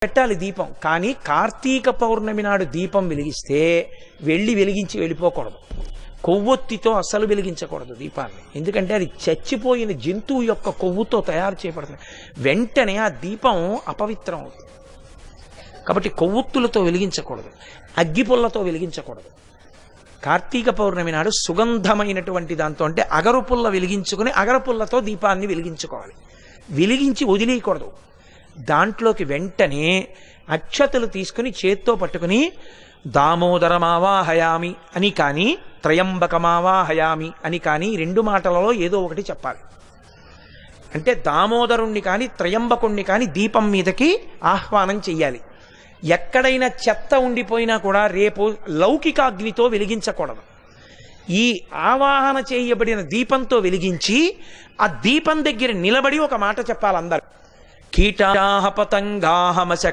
పెట్టాలి దీపం. కానీ కార్తీక పౌర్ణమి నాడు దీపం వెలిగిస్తే వెలిగించి వెళ్ళిపోకూడదు. కొవ్వొత్తితో అస్సలు వెలిగించకూడదు దీపాన్ని. ఎందుకంటే అది చచ్చిపోయిన జంతువు యొక్క కొవ్వుతో తయారు చేయబడుతుంది. వెంటనే ఆ దీపం అపవిత్రం అవుతుంది. కాబట్టి కొవ్వొత్తులతో వెలిగించకూడదు, అగ్గిపుల్లతో వెలిగించకూడదు. కార్తీక పౌర్ణమి నాడు సుగంధమైనటువంటి దాంతో, అంటే అగరుపుల్ల వెలిగించుకుని అగరపుల్లతో దీపాన్ని వెలిగించుకోవాలి. వెలిగించి వదిలేయకూడదు. దాంట్లోకి వెంటనే అక్షతలు తీసుకుని చేత్తో పట్టుకుని దామోదరమావాహయామి అని కానీ త్రయంబకమావాహయామి అని కానీ రెండు మాటలలో ఏదో ఒకటి చెప్పాలి. అంటే దామోదరుణ్ణి కానీ త్రయంబకుణ్ణి కానీ దీపం మీదకి ఆహ్వానం చెయ్యాలి. ఎక్కడైనా చెత్త ఉండిపోయినా కూడా రేపు లౌకికాగ్నితో వెలిగించకూడదు. ఈ ఆవాహన చేయబడిన దీపంతో వెలిగించి ఆ దీపం దగ్గర నిలబడి ఒక మాట చెప్పాలి అందరు. కీటాహ పతంగాహ